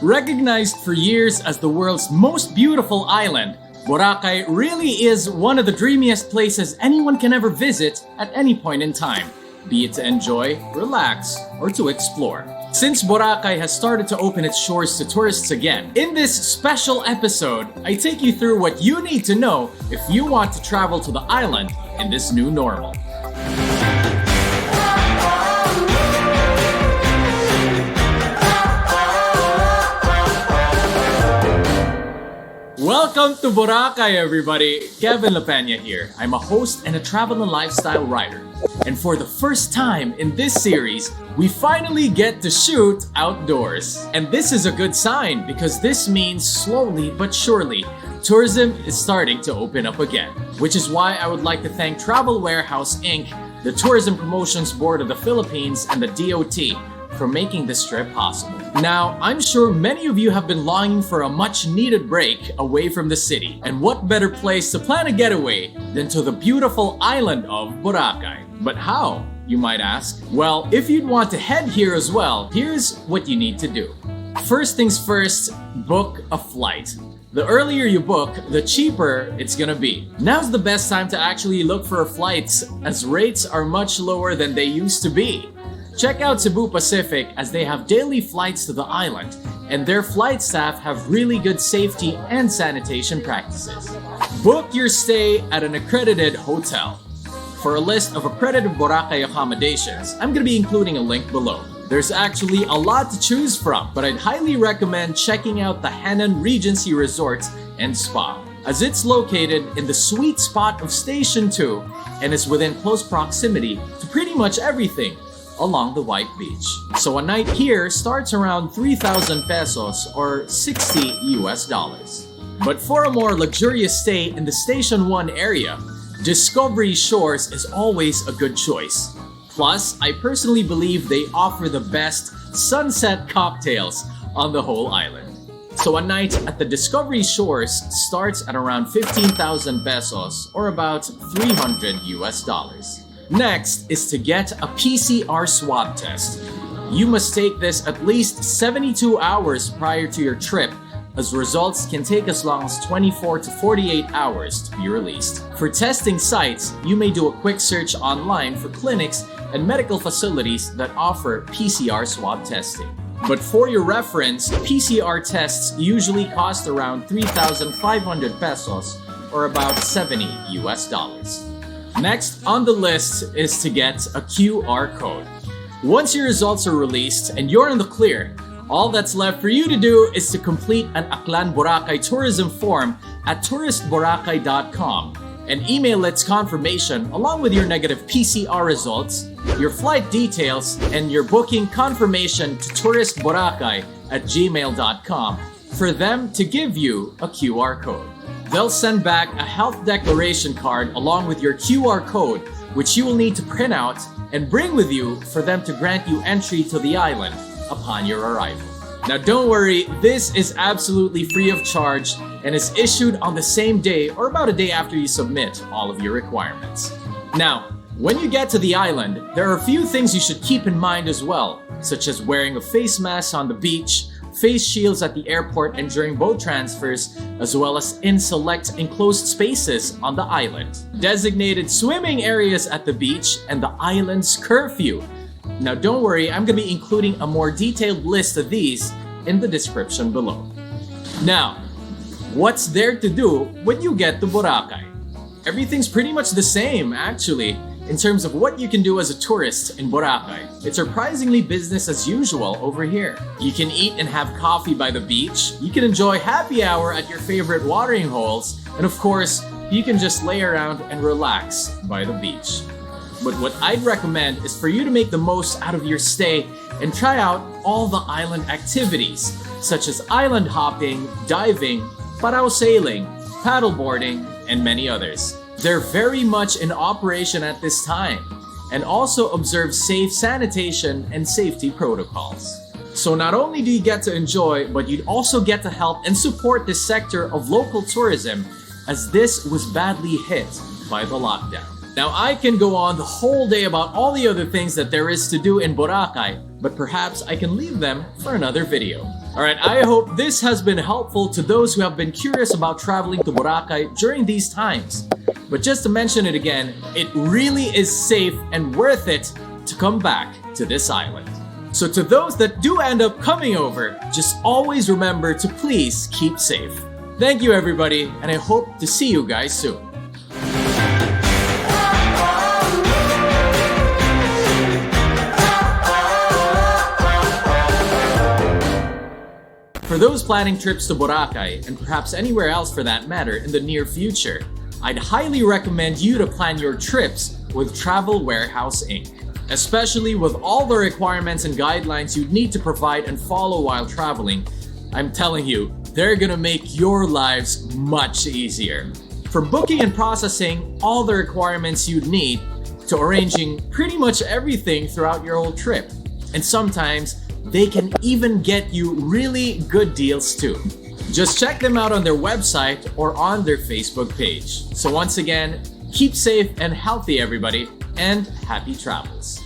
Recognized for years as the world's most beautiful island, Boracay really is one of the dreamiest places anyone can ever visit at any point in time, be it to enjoy, relax, or to explore. Since Boracay has started to open its shores to tourists again, in this special episode, I take you through what you need to know if you want to travel to the island in this new normal. Welcome to Boracay, everybody! Kevin Lapena here. I'm a host and a travel and lifestyle writer. And for the first time in this series, we finally get to shoot outdoors. And this is a good sign because this means slowly but surely, tourism is starting to open up again. Which is why I would like to thank Travel Warehouse Inc., the Tourism Promotions Board of the Philippines, and the DOT for making this trip possible. Now, I'm sure many of you have been longing for a much-needed break away from the city. And what better place to plan a getaway than to the beautiful island of Boracay? But how, you might ask? Well, if you'd want to head here as well, here's what you need to do. First things first, book a flight. The earlier you book, the cheaper it's gonna be. Now's the best time to actually look for flights, as rates are much lower than they used to be. Check out Cebu Pacific, as they have daily flights to the island, and their flight staff have really good safety and sanitation practices. Book your stay at an accredited hotel. For a list of accredited Boracay accommodations, I'm going to be including a link below. There's actually a lot to choose from, but I'd highly recommend checking out the Henann Regency Resort and Spa, as it's located in the sweet spot of Station 2 and is within close proximity to pretty much everything along the White Beach. So a night here starts around 3,000 pesos or $60 US. But for a more luxurious stay in the Station 1 area, Discovery Shores is always a good choice. Plus, I personally believe they offer the best sunset cocktails on the whole island. So a night at the Discovery Shores starts at around 15,000 pesos or about $300 US. Next is to get a PCR swab test. You must take this at least 72 hours prior to your trip, as results can take as long as 24 to 48 hours to be released. For testing sites, you may do a quick search online for clinics and medical facilities that offer PCR swab testing. But for your reference, PCR tests usually cost around 3,500 pesos or about $70 US. Next on the list is to get a QR code. Once your results are released and you're in the clear, all that's left for you to do is to complete an Aklan Boracay tourism form at touristboracay.com and email its confirmation along with your negative PCR results, your flight details, and your booking confirmation to touristboracay@gmail.com for them to give you a QR code. They'll send back a health declaration card along with your QR code, which you will need to print out and bring with you for them to grant you entry to the island upon your arrival. Now don't worry, this is absolutely free of charge and is issued on the same day or about a day after you submit all of your requirements. Now, when you get to the island, there are a few things you should keep in mind as well, such as wearing a face mask on the beach, face shields at the airport and during boat transfers, as well as in select enclosed spaces on the island, designated swimming areas at the beach, and the island's curfew. Now don't worry, I'm going to be including a more detailed list of these in the description below. Now, what's there to do when you get to Boracay? Everything's pretty much the same, actually. In terms of what you can do as a tourist in Boracay, it's surprisingly business as usual over here. You can eat and have coffee by the beach, you can enjoy happy hour at your favorite watering holes, and of course, you can just lay around and relax by the beach. But what I'd recommend is for you to make the most out of your stay and try out all the island activities, such as island hopping, diving, parao sailing, paddleboarding, and many others. They're very much in operation at this time and also observe safe sanitation and safety protocols. So not only do you get to enjoy, but you'd also get to help and support this sector of local tourism, as this was badly hit by the lockdown. Now I can go on the whole day about all the other things that there is to do in Boracay, but perhaps I can leave them for another video. Alright, I hope this has been helpful to those who have been curious about traveling to Boracay during these times. But just to mention it again, it really is safe and worth it to come back to this island. So to those that do end up coming over, just always remember to please keep safe. Thank you everybody, and I hope to see you guys soon. For those planning trips to Boracay, and perhaps anywhere else for that matter in the near future, I'd highly recommend you to plan your trips with Travel Warehouse Inc. Especially with all the requirements and guidelines you'd need to provide and follow while traveling, I'm telling you, they're gonna make your lives much easier. From booking and processing all the requirements you'd need to arranging pretty much everything throughout your whole trip. And sometimes, they can even get you really good deals too. Just check them out on their website or on their Facebook page. So once again, keep safe and healthy everybody, and happy travels.